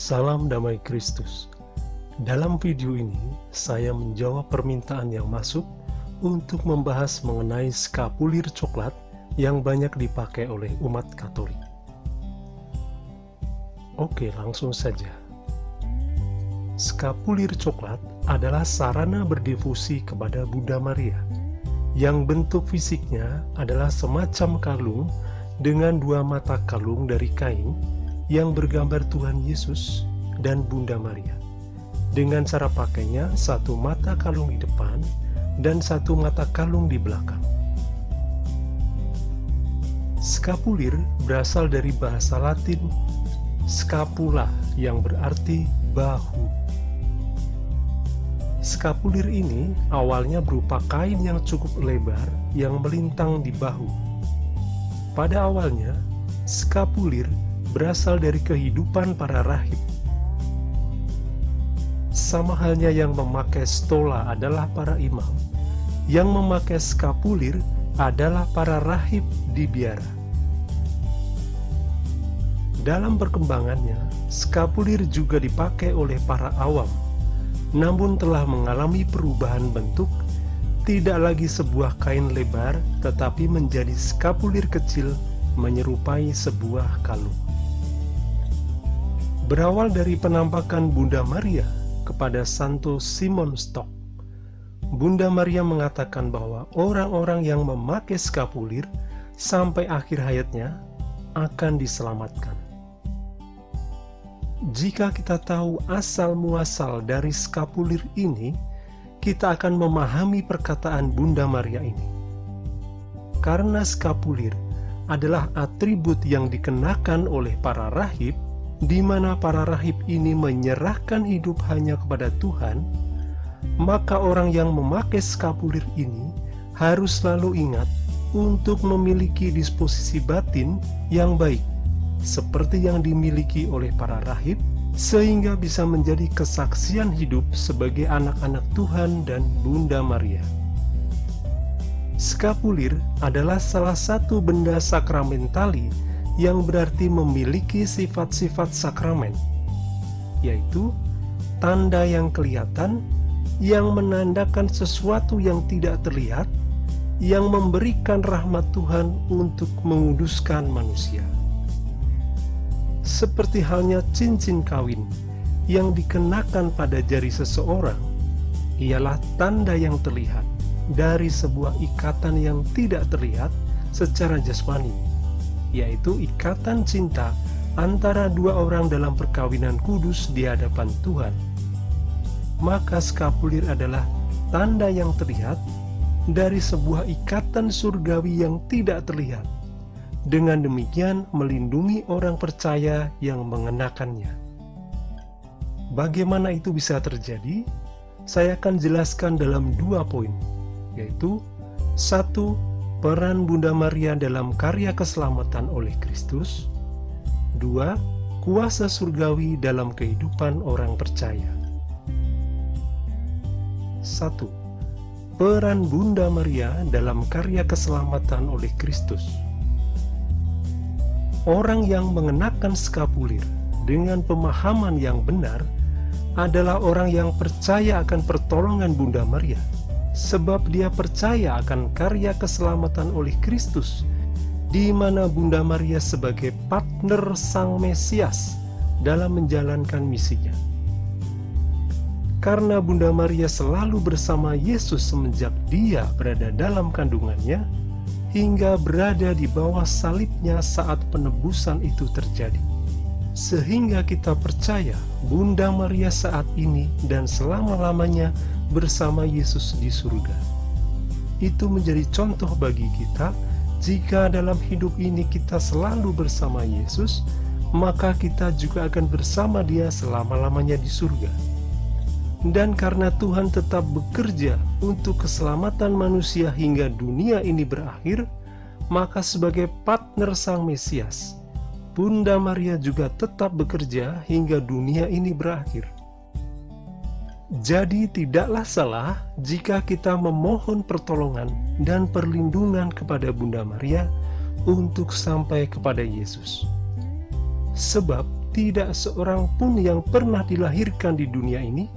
Salam damai Kristus. Dalam video ini, saya menjawab permintaan yang masuk untuk membahas mengenai skapulir coklat yang banyak dipakai oleh umat Katolik. Oke, langsung saja. Skapulir coklat adalah sarana berdevosi kepada Bunda Maria, yang bentuk fisiknya adalah semacam kalung dengan dua mata kalung dari kain yang bergambar Tuhan Yesus dan Bunda Maria. Dengan cara pakainya, satu mata kalung di depan dan satu mata kalung di belakang. Skapulir berasal dari bahasa Latin scapula yang berarti bahu. Skapulir ini awalnya berupa kain yang cukup lebar yang melintang di bahu. Pada awalnya, skapulir berasal dari kehidupan para rahib. Sama halnya yang memakai stola adalah para imam, yang memakai skapulir adalah para rahib di biara. Dalam perkembangannya, skapulir juga dipakai oleh para awam, namun telah mengalami perubahan bentuk, tidak lagi sebuah kain lebar, tetapi menjadi skapulir kecil menyerupai sebuah kalung. Berawal dari penampakan Bunda Maria kepada Santo Simon Stock, Bunda Maria mengatakan bahwa orang-orang yang memakai skapulir sampai akhir hayatnya akan diselamatkan. Jika kita tahu asal-muasal dari skapulir ini, kita akan memahami perkataan Bunda Maria ini. Karena skapulir adalah atribut yang dikenakan oleh para rahib, di mana para rahib ini menyerahkan hidup hanya kepada Tuhan, maka orang yang memakai skapulir ini harus selalu ingat untuk memiliki disposisi batin yang baik, seperti yang dimiliki oleh para rahib, sehingga bisa menjadi kesaksian hidup sebagai anak-anak Tuhan dan Bunda Maria. Skapulir adalah salah satu benda sakramentali yang berarti memiliki sifat-sifat sakramen, yaitu tanda yang kelihatan, yang menandakan sesuatu yang tidak terlihat, yang memberikan rahmat Tuhan untuk menguduskan manusia. Seperti halnya cincin kawin yang dikenakan pada jari seseorang, ialah tanda yang terlihat dari sebuah ikatan yang tidak terlihat secara jasmani, yaitu ikatan cinta antara dua orang dalam perkawinan kudus di hadapan Tuhan. Maka skapulir adalah tanda yang terlihat dari sebuah ikatan surgawi yang tidak terlihat. Dengan demikian melindungi orang percaya yang mengenakannya. Bagaimana itu bisa terjadi? Saya akan jelaskan dalam 2 poin, yaitu 1. Peran Bunda Maria dalam karya keselamatan oleh Kristus. 2. Kuasa surgawi dalam kehidupan orang percaya. 1. Peran Bunda Maria dalam karya keselamatan oleh Kristus. Orang yang mengenakan skapulir dengan pemahaman yang benar adalah orang yang percaya akan pertolongan Bunda Maria, sebab dia percaya akan karya keselamatan oleh Kristus, di mana Bunda Maria sebagai partner Sang Mesias dalam menjalankan misinya. Karena Bunda Maria selalu bersama Yesus semenjak dia berada dalam kandungannya, hingga berada di bawah salibnya saat penebusan itu terjadi. Sehingga kita percaya Bunda Maria saat ini dan selama-lamanya bersama Yesus di surga. Itu menjadi contoh bagi kita. Jika dalam hidup ini kita selalu bersama Yesus, maka kita juga akan bersama Dia selama-lamanya di surga. Dan karena Tuhan tetap bekerja untuk keselamatan manusia hingga dunia ini berakhir, maka sebagai partner Sang Mesias, Bunda Maria juga tetap bekerja hingga dunia ini berakhir. Jadi tidaklah salah jika kita memohon pertolongan dan perlindungan kepada Bunda Maria untuk sampai kepada Yesus. Sebab tidak seorang pun yang pernah dilahirkan di dunia ini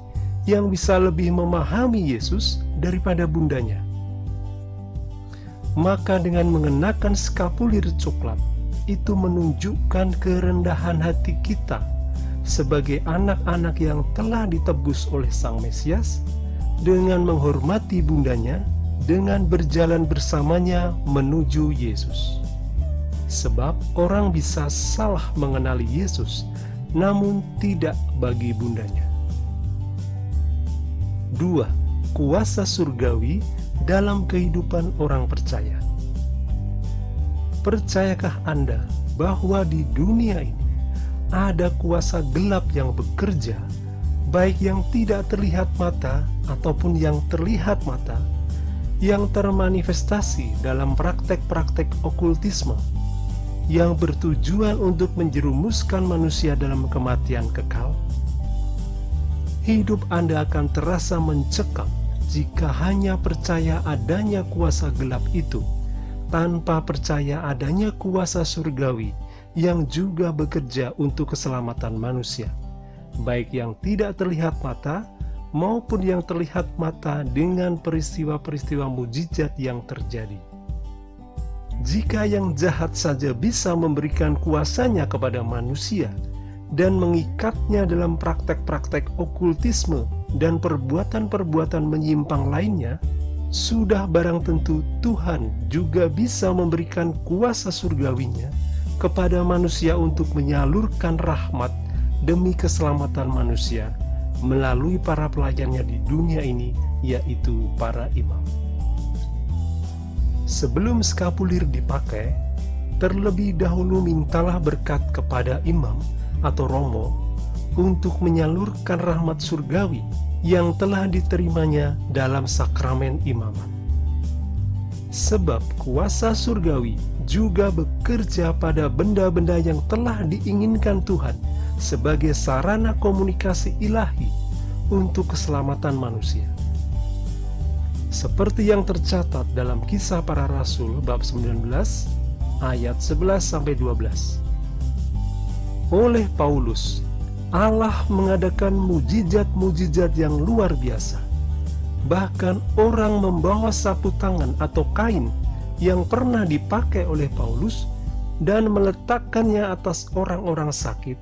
yang bisa lebih memahami Yesus daripada bundanya. Maka dengan mengenakan skapulir coklat, itu menunjukkan kerendahan hati kita sebagai anak-anak yang telah ditebus oleh Sang Mesias, dengan menghormati bundanya, dengan berjalan bersamanya menuju Yesus. Sebab orang bisa salah mengenali Yesus, namun tidak bagi bundanya. 2. Kuasa surgawi dalam kehidupan orang percaya. Percayakah Anda bahwa di dunia ini ada kuasa gelap yang bekerja, baik yang tidak terlihat mata ataupun yang terlihat mata, yang termanifestasi dalam praktek-praktek okultisme, yang bertujuan untuk menjerumuskan manusia dalam kematian kekal? Hidup Anda akan terasa mencekam jika hanya percaya adanya kuasa gelap itu, tanpa percaya adanya kuasa surgawi yang juga bekerja untuk keselamatan manusia, baik yang tidak terlihat mata maupun yang terlihat mata dengan peristiwa-peristiwa mujizat yang terjadi. Jika yang jahat saja bisa memberikan kuasanya kepada manusia dan mengikatnya dalam praktek-praktek okultisme dan perbuatan-perbuatan menyimpang lainnya, sudah barang tentu Tuhan juga bisa memberikan kuasa surgawinya kepada manusia untuk menyalurkan rahmat demi keselamatan manusia melalui para pelayannya di dunia ini, yaitu para imam. Sebelum skapulir dipakai, terlebih dahulu mintalah berkat kepada imam atau romo untuk menyalurkan rahmat surgawi yang telah diterimanya dalam sakramen imamat. Sebab kuasa surgawi juga bekerja pada benda-benda yang telah diinginkan Tuhan sebagai sarana komunikasi ilahi untuk keselamatan manusia. Seperti yang tercatat dalam Kisah Para Rasul bab 19 ayat 11-12. Oleh Paulus, Allah mengadakan mujizat-mujizat yang luar biasa. Bahkan orang membawa sapu tangan atau kain yang pernah dipakai oleh Paulus dan meletakkannya atas orang-orang sakit,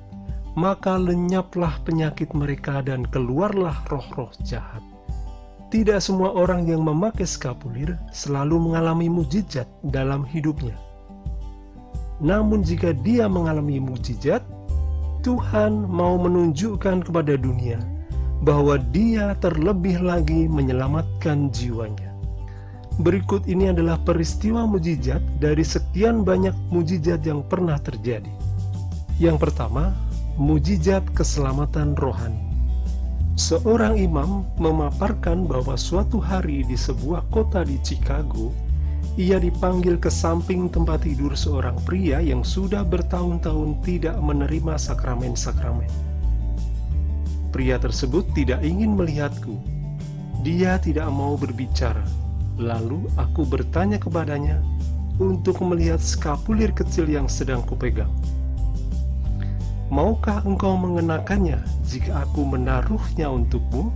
maka lenyaplah penyakit mereka dan keluarlah roh-roh jahat. Tidak semua orang yang memakai skapulir selalu mengalami mujizat dalam hidupnya. Namun jika dia mengalami mujizat, Tuhan mau menunjukkan kepada dunia bahwa Dia terlebih lagi menyelamatkan jiwanya. Berikut ini adalah peristiwa mujizat dari sekian banyak mujizat yang pernah terjadi. Yang pertama, mujizat keselamatan rohani. Seorang imam memaparkan bahwa suatu hari di sebuah kota di Chicago, ia dipanggil ke samping tempat tidur seorang pria yang sudah bertahun-tahun tidak menerima sakramen-sakramen. Pria tersebut tidak ingin melihatku. Dia tidak mau berbicara. Lalu aku bertanya kepadanya untuk melihat skapulir kecil yang sedang kupegang. Maukah engkau mengenakannya jika aku menaruhnya untukmu?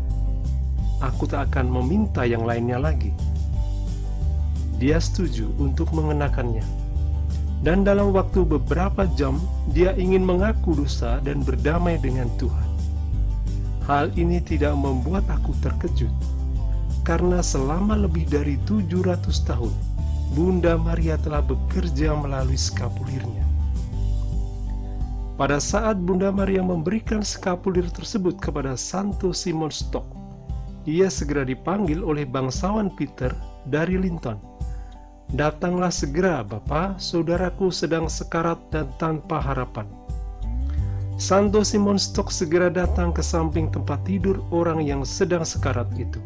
Aku tak akan meminta yang lainnya lagi. Dia setuju untuk mengenakannya. Dan dalam waktu beberapa jam, dia ingin mengaku dosa dan berdamai dengan Tuhan. Hal ini tidak membuat aku terkejut, karena selama lebih dari 700 tahun, Bunda Maria telah bekerja melalui skapulirnya. Pada saat Bunda Maria memberikan skapulir tersebut kepada Santo Simon Stock, ia segera dipanggil oleh bangsawan Peter dari Linton. Datanglah segera, Bapa, saudaraku sedang sekarat dan tanpa harapan. Santo Simon Stock segera datang ke samping tempat tidur orang yang sedang sekarat itu.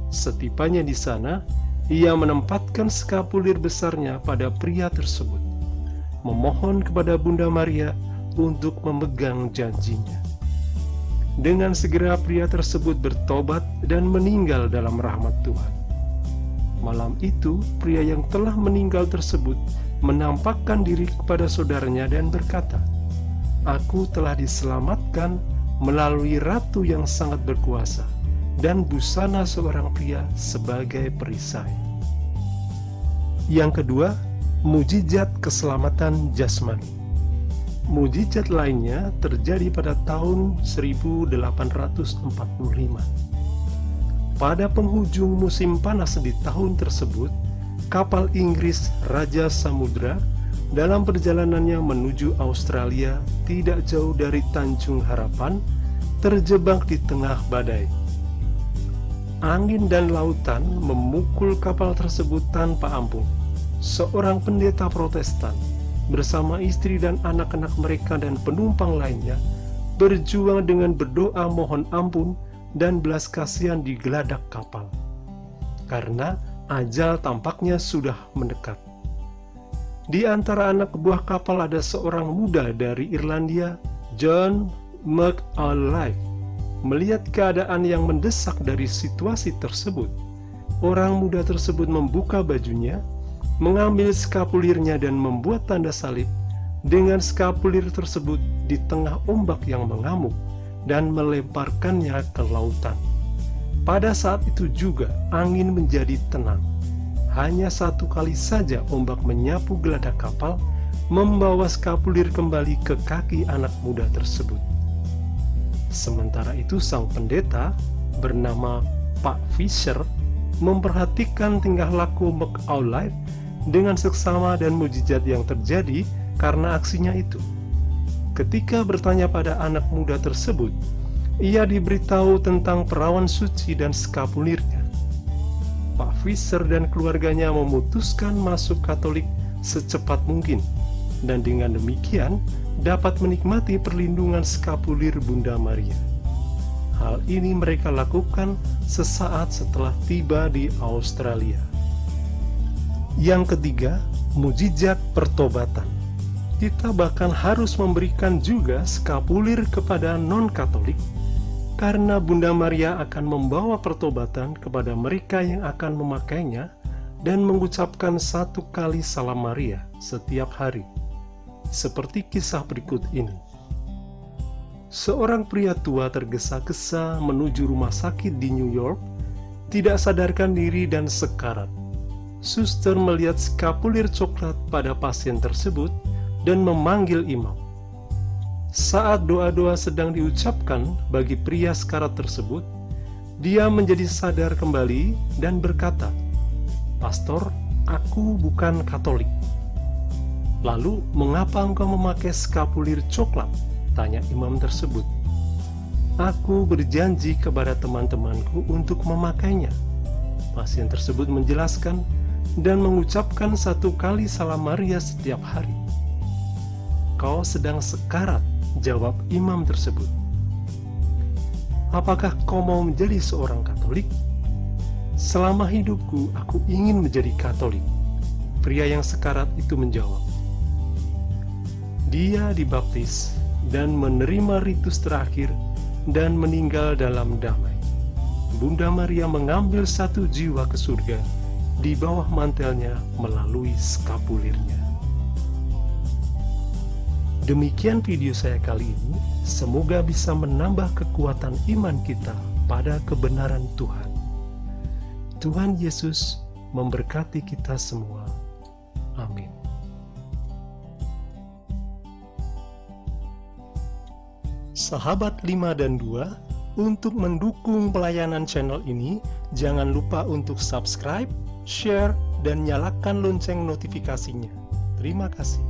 Setibanya di sana, ia menempatkan skapulir besarnya pada pria tersebut, memohon kepada Bunda Maria untuk memegang janjinya. Dengan segera pria tersebut bertobat dan meninggal dalam rahmat Tuhan. Malam itu, pria yang telah meninggal tersebut menampakkan diri kepada saudaranya dan berkata, aku telah diselamatkan melalui ratu yang sangat berkuasa dan busana seorang pria sebagai perisai. Yang kedua, mujizat keselamatan jasmani. Mujizat lainnya terjadi pada tahun 1845. Pada penghujung musim panas di tahun tersebut, kapal Inggris Raja Samudra dalam perjalanannya menuju Australia tidak jauh dari Tanjung Harapan terjebak di tengah badai. Angin dan lautan memukul kapal tersebut tanpa ampun. Seorang pendeta Protestan bersama istri dan anak-anak mereka dan penumpang lainnya berjuang dengan berdoa mohon ampun dan belas kasihan di geladak kapal, karena ajal tampaknya sudah mendekat. Di antara anak buah kapal ada seorang muda dari Irlandia, John McAuliffe. Melihat keadaan yang mendesak dari situasi tersebut, orang muda tersebut membuka bajunya, mengambil skapulirnya dan membuat tanda salib dengan skapulir tersebut di tengah ombak yang mengamuk dan melemparkannya ke lautan. Pada saat itu juga angin menjadi tenang. Hanya satu kali saja ombak menyapu geladak kapal, membawa skapulir kembali ke kaki anak muda tersebut. Sementara itu sang pendeta bernama Pak Fisher memperhatikan tingkah laku McAuliffe dengan seksama dan mujizat yang terjadi karena aksinya itu. Ketika bertanya pada anak muda tersebut, ia diberitahu tentang perawan suci dan skapulirnya. Pak Fisher dan keluarganya memutuskan masuk Katolik secepat mungkin, dan dengan demikian dapat menikmati perlindungan skapulir Bunda Maria. Hal ini mereka lakukan sesaat setelah tiba di Australia. Yang ketiga, mujizat pertobatan. Kita bahkan harus memberikan juga skapulir kepada non-Katolik, karena Bunda Maria akan membawa pertobatan kepada mereka yang akan memakainya dan mengucapkan 1 kali Salam Maria setiap hari. Seperti kisah berikut ini. Seorang pria tua tergesa-gesa menuju rumah sakit di New York, tidak sadarkan diri dan sekarat. Suster melihat skapulir coklat pada pasien tersebut dan memanggil imam. Saat doa-doa sedang diucapkan bagi pria sekarat tersebut, dia menjadi sadar kembali dan berkata, "Pastor, aku bukan Katolik." "Lalu, mengapa engkau memakai skapulir coklat?" tanya imam tersebut. "Aku berjanji kepada teman-temanku untuk memakainya." Pasien tersebut menjelaskan dan mengucapkan 1 kali Salam Maria setiap hari. "Kau sedang sekarat," jawab imam tersebut. "Apakah kau mau menjadi seorang Katolik?" "Selama hidupku, aku ingin menjadi Katolik," pria yang sekarat itu menjawab. Dia dibaptis dan menerima ritus terakhir dan meninggal dalam damai. Bunda Maria mengambil 1 jiwa ke surga di bawah mantelnya melalui skapulirnya. Demikian video saya kali ini. Semoga bisa menambah kekuatan iman kita pada kebenaran Tuhan. Tuhan Yesus memberkati kita semua. Amin. Sahabat 5 dan 2, untuk mendukung pelayanan channel ini, jangan lupa untuk subscribe, share, dan nyalakan lonceng notifikasinya. Terima kasih.